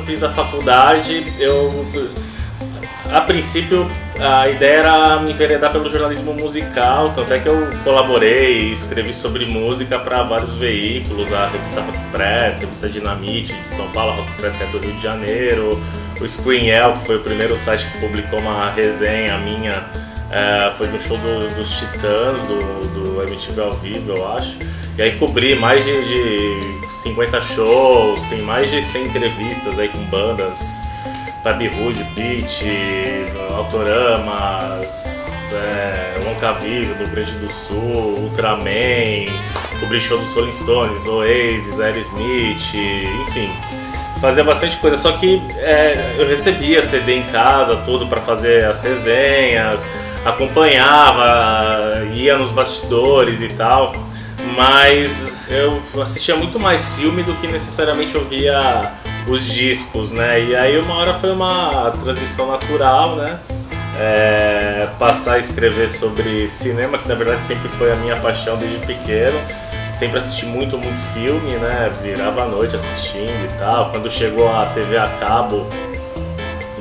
eu fiz a faculdade, a princípio a ideia era me enveredar pelo jornalismo musical, tanto é que eu colaborei e escrevi sobre música para vários veículos, a revista Rock Press, a revista Dinamite de São Paulo, a Rock Press que é do Rio de Janeiro, o Screenel, que foi o primeiro site que publicou uma resenha minha, foi de um show dos Titãs, do MTV ao vivo, eu acho. E aí cobri mais de 50 shows, tem mais de 100 entrevistas aí com bandas, Baby Hood, Beat, Autoramas, Loncavisa do Rio Grande do Sul, Ultraman, cobri show dos Rolling Stones, Oasis, Aerosmith, enfim, fazia bastante coisa. Só que eu recebia CD em casa, tudo para fazer as resenhas, acompanhava, ia nos bastidores e tal. Mas eu assistia muito mais filme do que necessariamente ouvia os discos, né? E aí uma hora foi uma transição natural, né? Passar a escrever sobre cinema, que na verdade sempre foi a minha paixão desde pequeno. Sempre assisti muito filme, né? Virava a noite assistindo e tal. Quando chegou a TV a cabo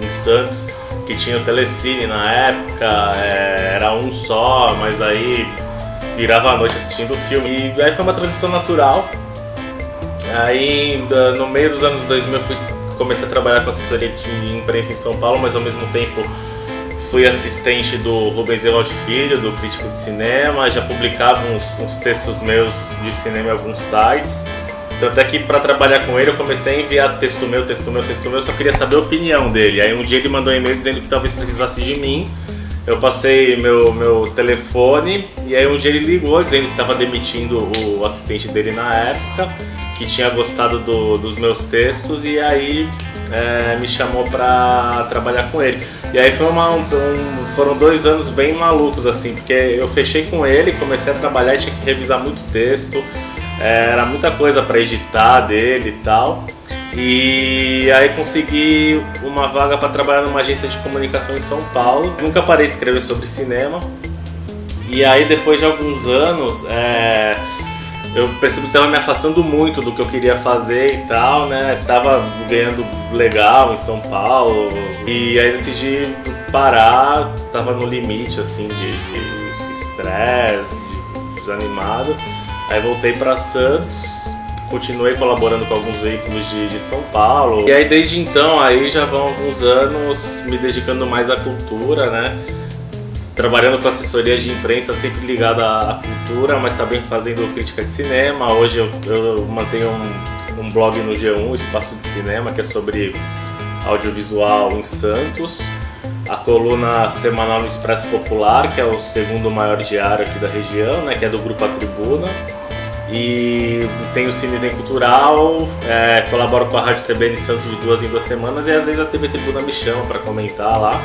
em Santos, que tinha o Telecine na época, era um só, mas aí virava a noite assistindo o filme. E aí foi uma transição natural. Aí no meio dos anos 2000 eu comecei a trabalhar com assessoria de imprensa em São Paulo, mas ao mesmo tempo fui assistente do Rubens Ewald Filho, do crítico de cinema, já publicava uns textos meus de cinema em alguns sites. Tanto é que para trabalhar com ele eu comecei a enviar texto meu, eu só queria saber a opinião dele. Aí um dia ele mandou um e-mail dizendo que talvez precisasse de mim. Eu passei meu telefone e aí um dia ele ligou dizendo que estava demitindo o assistente dele na época, que tinha gostado dos meus textos, e aí me chamou para trabalhar com ele. E aí foram 2 anos bem malucos, assim, porque eu fechei com ele, comecei a trabalhar e tinha que revisar muito texto, era muita coisa para editar dele e tal. E aí consegui uma vaga para trabalhar numa agência de comunicação em São Paulo. Nunca parei de escrever sobre cinema. E aí depois de alguns anos eu percebi que estava me afastando muito do que eu queria fazer e tal, né? Tava ganhando legal em São Paulo. E aí decidi parar, tava no limite assim de estresse, desanimado. Aí voltei para Santos. Continuei colaborando com alguns veículos de São Paulo. E aí desde então, aí já vão alguns anos me dedicando mais à cultura, né? Trabalhando com assessoria de imprensa, sempre ligada à cultura, mas também fazendo crítica de cinema. Hoje eu mantenho um blog no G1, Espaço de Cinema, que é sobre audiovisual em Santos. A coluna semanal no Expresso Popular, que é o segundo maior diário aqui da região, né? Que é do Grupo A Tribuna. E tenho o Cinezen Cultural, colaboro com a Rádio CBN Santos de 2 em 2 semanas, e às vezes a TV Tribuna me chama para comentar lá.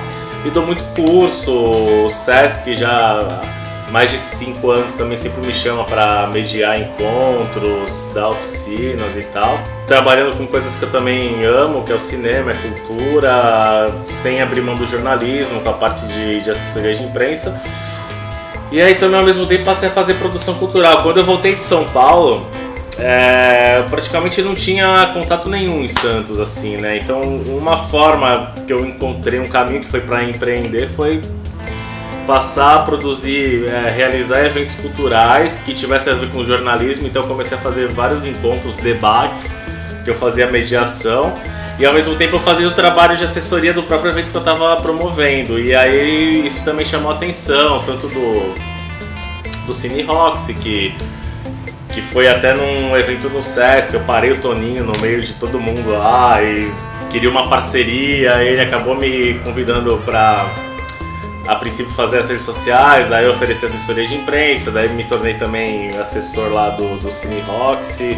E dou muito curso, o Sesc já há mais de 5 anos também sempre me chama para mediar encontros, dar oficinas e tal. Trabalhando com coisas que eu também amo, que é o cinema, a cultura, sem abrir mão do jornalismo, com a parte de assessoria de imprensa. E aí também ao mesmo tempo passei a fazer produção cultural. Quando eu voltei de São Paulo, praticamente não tinha contato nenhum em Santos, assim, né? Então uma forma que eu encontrei, um caminho que foi para empreender, foi passar a produzir, realizar eventos culturais que tivessem a ver com jornalismo. Então eu comecei a fazer vários encontros, debates, que eu fazia mediação. E ao mesmo tempo eu fazia o trabalho de assessoria do próprio evento que eu estava promovendo. E aí isso também chamou a atenção, tanto do Cine Roxy, que foi até num evento no Sesc. Eu parei o Toninho no meio de todo mundo lá e queria uma parceria. Ele acabou me convidando para, a princípio, fazer as redes sociais. Aí eu ofereci assessoria de imprensa, daí me tornei também assessor lá do Cine Roxy.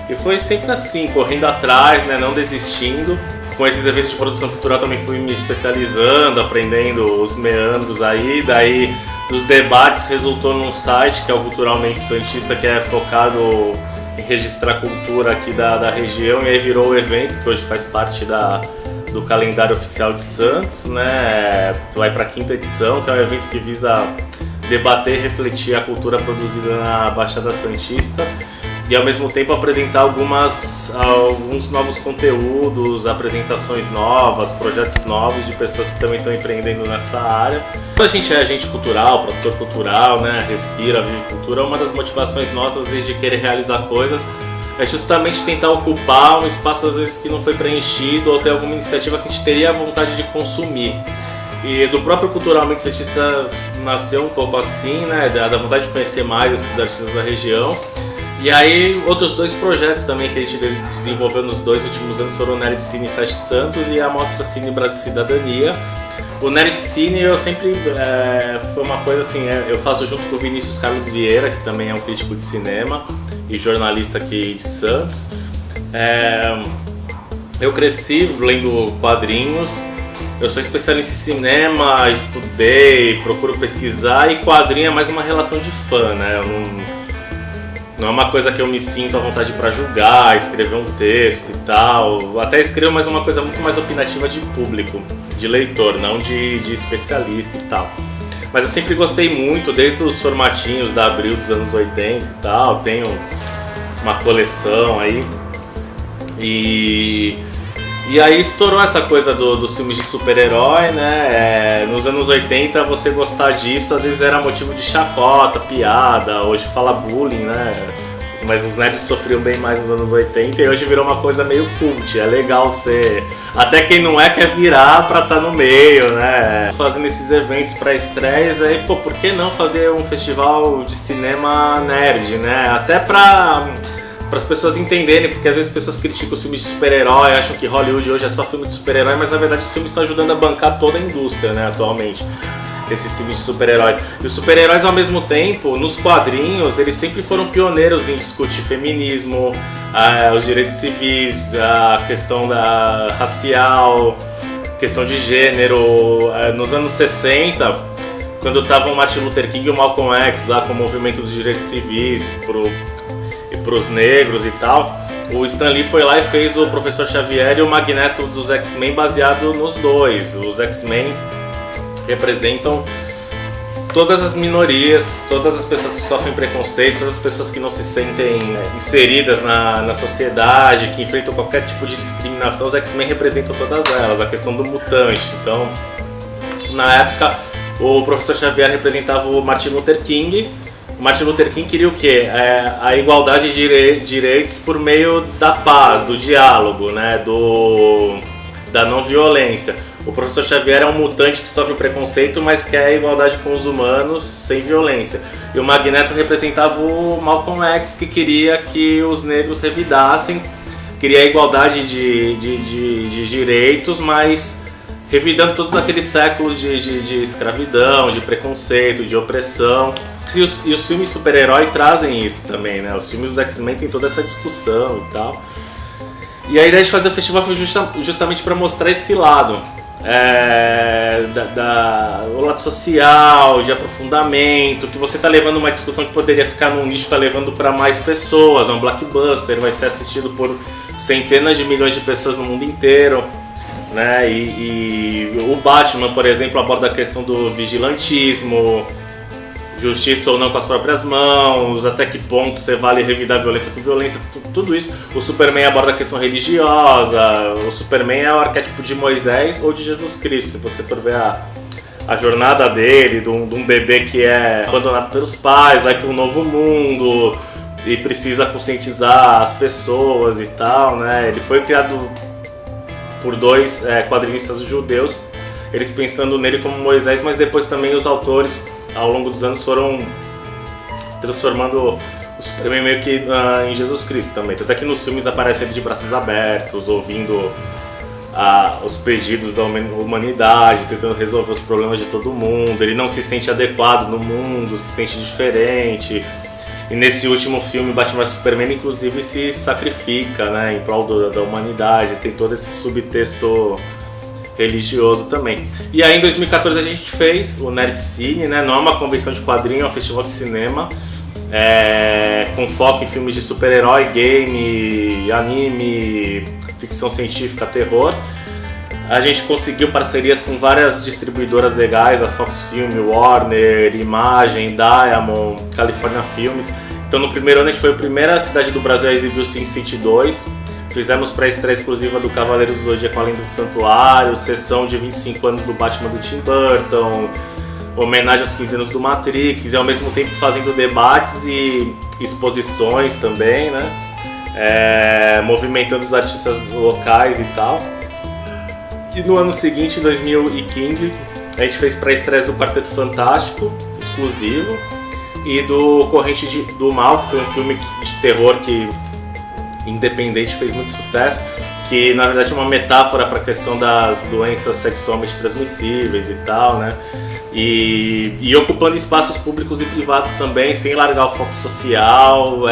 E foi sempre assim, correndo atrás, né, não desistindo. Com esses eventos de produção cultural também fui me especializando, aprendendo os meandros aí. Daí dos debates resultou num site que é o Culturalmente Santista, que é focado em registrar cultura aqui da região. E aí virou o evento, que hoje faz parte do calendário oficial de Santos, né? Vai para a 5ª edição, que é um evento que visa debater e refletir a cultura produzida na Baixada Santista. e ao mesmo tempo apresentar alguns novos conteúdos, apresentações novas, projetos novos de pessoas que também estão empreendendo nessa área. A gente é agente cultural, produtor cultural, né? Respira, vive cultura. Uma das motivações nossas desde querer realizar coisas é justamente tentar ocupar um espaço às vezes que não foi preenchido ou ter alguma iniciativa que a gente teria vontade de consumir. E do próprio Culturalmente Santista nasceu um pouco assim, né? Da vontade de conhecer mais esses artistas da região. E aí, outros 2 projetos também que a gente desenvolveu nos 2 últimos anos foram o Nerd Cine Fest Santos e a Mostra Cine Brasil Cidadania. O Nerd Cine eu sempre, foi uma coisa assim, eu faço junto com o Vinícius Carlos Vieira, que também é um crítico de cinema e jornalista aqui de Santos. Eu cresci lendo quadrinhos, eu sou especialista em cinema, estudei, procuro pesquisar, e quadrinho é mais uma relação de fã, né? Não é uma coisa que eu me sinto à vontade para julgar, escrever um texto e tal. Até escrevo, mas uma coisa muito mais opinativa de público, de leitor, não de especialista e tal. Mas eu sempre gostei muito, desde os formatinhos da Abril dos anos 80 e tal. Tenho uma coleção aí. E aí estourou essa coisa dos filmes de super-herói, né? Nos anos 80 você gostar disso às vezes era motivo de chacota, piada, hoje fala bullying, né? Mas os nerds sofriam bem mais nos anos 80 e hoje virou uma coisa meio cult, é legal ser... Até quem não quer virar pra estar no meio, né? Fazendo esses eventos pra estreias, aí pô, por que não fazer um festival de cinema nerd, né? Até para as pessoas entenderem, porque às vezes as pessoas criticam os filmes de super-herói, acham que Hollywood hoje é só filme de super-herói, mas na verdade os filmes estão ajudando a bancar toda a indústria, né, atualmente, esses filmes de super-herói. E os super-heróis, ao mesmo tempo, nos quadrinhos, eles sempre foram pioneiros em discutir feminismo, os direitos civis, a questão racial, questão de gênero. Nos anos 60, quando estavam Martin Luther King e o Malcolm X lá com o movimento dos direitos civis para os negros e tal, o Stan Lee foi lá e fez o Professor Xavier e o Magneto dos X-Men baseado nos dois. Os X-Men representam todas as minorias, todas as pessoas que sofrem preconceito, todas as pessoas que não se sentem inseridas na sociedade, que enfrentam qualquer tipo de discriminação. Os X-Men representam todas elas, a questão do mutante. Então, na época, o Professor Xavier representava o Martin Luther King. O Martin Luther King queria o quê? A igualdade de direitos por meio da paz, do diálogo, né? Da não violência. O Professor Xavier é um mutante que sofre preconceito, mas quer a igualdade com os humanos sem violência. E o Magneto representava o Malcolm X, que queria que os negros revidassem, queria a igualdade de direitos, mas revidando todos aqueles séculos de escravidão, de preconceito, de opressão. E os filmes super-herói trazem isso também, né? Os filmes dos X-Men tem toda essa discussão e tal. E a ideia de fazer o festival foi justamente para mostrar esse lado. O lado social, de aprofundamento, que você está levando uma discussão que poderia ficar num nicho, está levando para mais pessoas. É um blockbuster, vai ser assistido por centenas de milhões de pessoas no mundo inteiro, né? E o Batman, por exemplo, aborda a questão do vigilantismo, justiça ou não com as próprias mãos, até que ponto você vale revidar violência com violência, tudo isso. O Superman aborda a questão religiosa, o Superman é o arquétipo de Moisés ou de Jesus Cristo, se você for ver a jornada dele, de um bebê que é abandonado pelos pais, vai para um novo mundo e precisa conscientizar as pessoas e tal, né? Ele foi criado por 2 quadrinistas judeus, eles pensando nele como Moisés, mas depois também os autores ao longo dos anos foram transformando o Superman meio que em Jesus Cristo também. Tanto é que nos filmes aparece ele de braços abertos, ouvindo os pedidos da humanidade, tentando resolver os problemas de todo mundo. Ele não se sente adequado no mundo, se sente diferente. E nesse último filme, Batman vs Superman, inclusive, se sacrifica, né, em prol da humanidade. Tem todo esse subtexto religioso também. E aí em 2014 a gente fez o Nerd Cine, né? Não é uma convenção de quadrinho, é um festival de cinema com foco em filmes de super-herói, game, anime, ficção científica, terror. A gente conseguiu parcerias com várias distribuidoras legais, a Fox Film, Warner, Imagem, Diamond, California Films, Então no primeiro ano a gente foi a primeira cidade do Brasil a exibir o Sin City 2. Fizemos pré-estreia exclusiva do Cavaleiros do Zodíaco Além do Santuário, sessão de 25 anos do Batman do Tim Burton, homenagem aos 15 anos do Matrix, e ao mesmo tempo fazendo debates e exposições também, né? Movimentando os artistas locais e tal. E no ano seguinte, em 2015, a gente fez pré-estreia do Quarteto Fantástico, exclusivo, e do Corrente do Mal, que foi um filme de terror que independente, fez muito sucesso, que na verdade é uma metáfora para a questão das doenças sexualmente transmissíveis e tal, né? E ocupando espaços públicos e privados também, sem largar o foco social,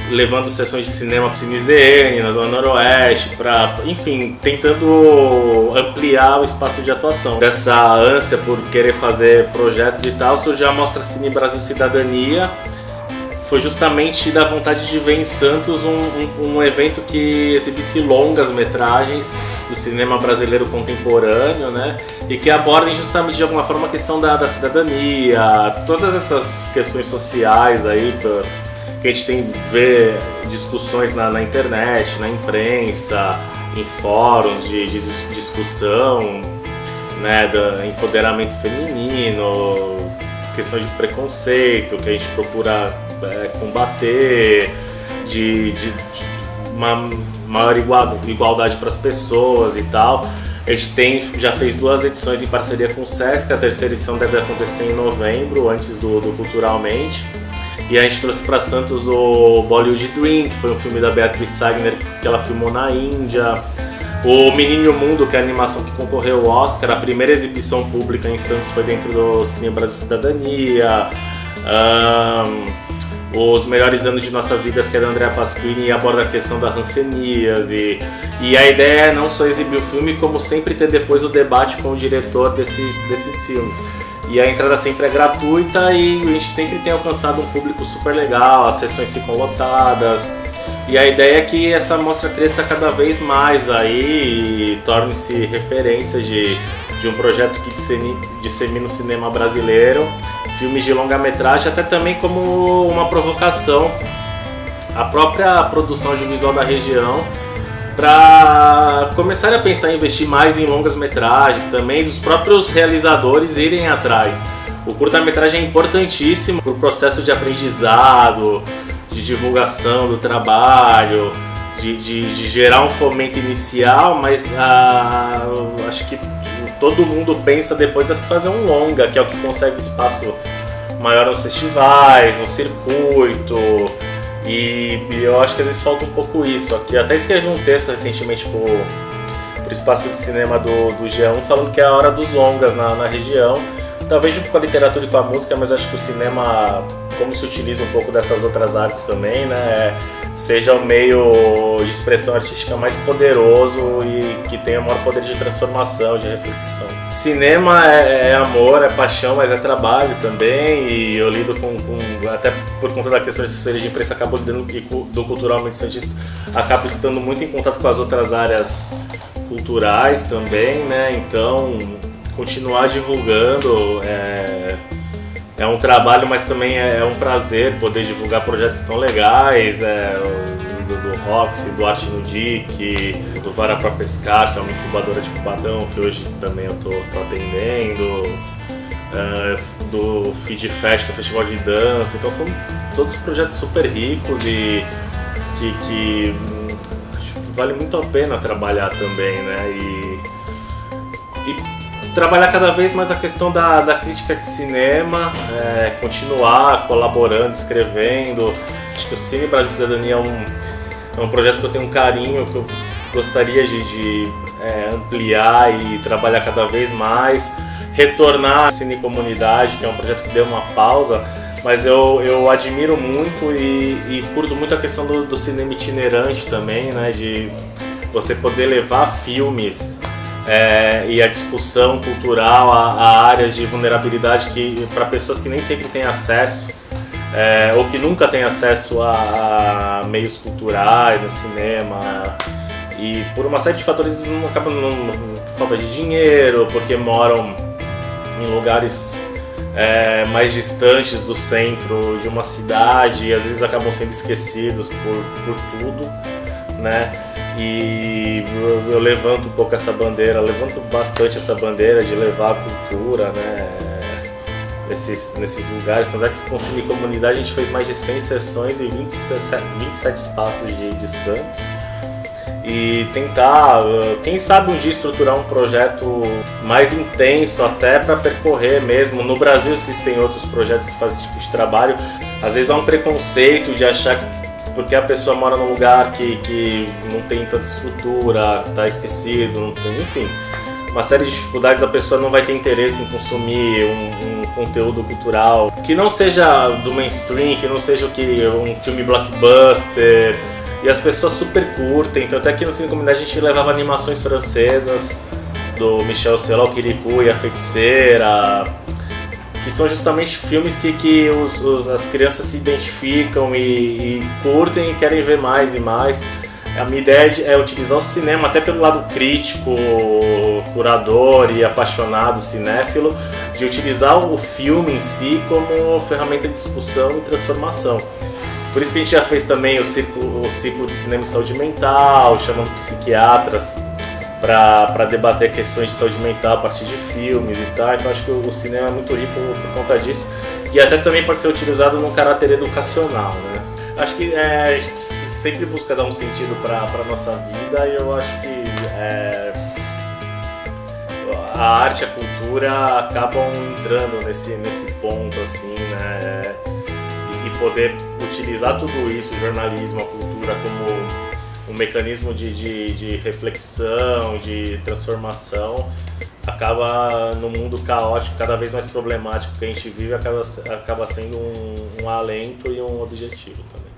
levando sessões de cinema para o Cine ZN, na Zona Noroeste, enfim, tentando ampliar o espaço de atuação. Dessa ânsia por querer fazer projetos e tal, surgiu a Mostra Cine Brasil Cidadania. Foi justamente da vontade de ver em Santos um evento que exibisse longas metragens do cinema brasileiro contemporâneo, né? E que abordem justamente de alguma forma a questão da cidadania, todas essas questões sociais aí que a gente vê discussões na internet, na imprensa, em fóruns de discussão, né? Do empoderamento feminino, questão de preconceito que a gente procura combater, de uma maior igualdade para as pessoas e tal. A gente já fez 2 edições em parceria com o Sesc, a terceira edição deve acontecer em novembro, antes do Culturalmente. E a gente trouxe para Santos o Bollywood Dream, que foi um filme da Beatriz Sagner que ela filmou na Índia. O Menino e o Mundo, que é a animação que concorreu ao Oscar, a primeira exibição pública em Santos foi dentro do Cine Brasil Cidadania. Os Melhores Anos de Nossas Vidas, que é da Andrea Pasquini, e aborda a questão da hanseníase. E a ideia é não só exibir o filme, como sempre ter depois o debate com o diretor desses filmes. E a entrada sempre é gratuita e a gente sempre tem alcançado um público super legal, as sessões ficam lotadas. E a ideia é que essa mostra cresça cada vez mais aí e torne-se referência de um projeto que dissemina o cinema brasileiro, filmes de longa-metragem, até também como uma provocação à própria produção audiovisual da região, para começar a pensar em investir mais em longas-metragens também, dos próprios realizadores irem atrás. O curta-metragem é importantíssimo para o processo de aprendizado, de divulgação do trabalho, de gerar um fomento inicial, mas acho que todo mundo pensa depois de fazer um longa, que é o que consegue espaço maior nos festivais, no circuito, e eu acho que às vezes falta um pouco isso. Aqui até escrevi um texto recentemente pro Espaço de Cinema do G1, falando que é a hora dos longas na região, talvez junto com a literatura e com a música, mas acho que o cinema, como se utiliza um pouco dessas outras artes também, né, seja o meio de expressão artística mais poderoso e que tenha maior poder de transformação, de reflexão. Cinema é amor, é paixão, mas é trabalho também, e eu lido com até por conta da questão de assessoria de imprensa, acabo lidando do Culturalmente Santista, acabo estando muito em contato com as outras áreas culturais também, né, então continuar divulgando é um trabalho, mas também é um prazer poder divulgar projetos tão legais, do Roxy, do Arte no Dic, do Vara para Pescar, que é uma incubadora de Cubadão, que hoje também eu tô atendendo, do Feed Fest, que é o festival de dança. Então são todos projetos super ricos e que vale muito a pena trabalhar também, né? E trabalhar cada vez mais a questão da crítica de cinema, continuar colaborando, escrevendo. Acho que o Cine Brasil Cidadania é um projeto que eu tenho um carinho, que eu gostaria de ampliar e trabalhar cada vez mais. Retornar ao Cine Comunidade, que é um projeto que deu uma pausa, mas eu admiro muito e curto muito a questão do cinema itinerante também, né? De você poder levar filmes e a discussão cultural a áreas de vulnerabilidade para pessoas que nem sempre têm acesso, ou que nunca têm acesso a meios culturais, a cinema, e por uma série de fatores acabam por falta de dinheiro, porque moram em lugares mais distantes do centro de uma cidade e às vezes acabam sendo esquecidos por tudo, né? E eu levanto um pouco essa bandeira, levanto bastante essa bandeira de levar a cultura, né? Nesses lugares. Tanto é que com Cine Comunidade a gente fez mais de 100 sessões em 27 espaços de Santos. E tentar, quem sabe um dia estruturar um projeto mais intenso até para percorrer mesmo. No Brasil existem outros projetos que fazem esse tipo de trabalho. Às vezes há um preconceito de achar que porque a pessoa mora num lugar que não tem tanta estrutura, está esquecido, não tem, enfim, uma série de dificuldades, a pessoa não vai ter interesse em consumir um conteúdo cultural que não seja do mainstream, que não seja um filme blockbuster. E as pessoas super curtem, tanto é que no Cine Comunidade a gente levava animações francesas do Michel Serrault, Kirikou e a Feiticeira, que são justamente filmes que as crianças se identificam e curtem e querem ver mais e mais. A minha ideia é utilizar o cinema até pelo lado crítico, curador e apaixonado cinéfilo, de utilizar o filme em si como ferramenta de discussão e transformação. Por isso que a gente já fez também o ciclo de cinema e saúde mental, chamando psiquiatras para debater questões de saúde mental a partir de filmes e tal. Então acho que o cinema é muito rico por conta disso. E até também pode ser utilizado num caráter educacional, né? Acho que a gente sempre busca dar um sentido para a nossa vida, e eu acho que a arte e a cultura acabam entrando nesse ponto, assim, né? E poder utilizar tudo isso, o jornalismo, a cultura, como um mecanismo de reflexão, de transformação, acaba no mundo caótico, cada vez mais problemático que a gente vive, acaba sendo um alento e um objetivo também.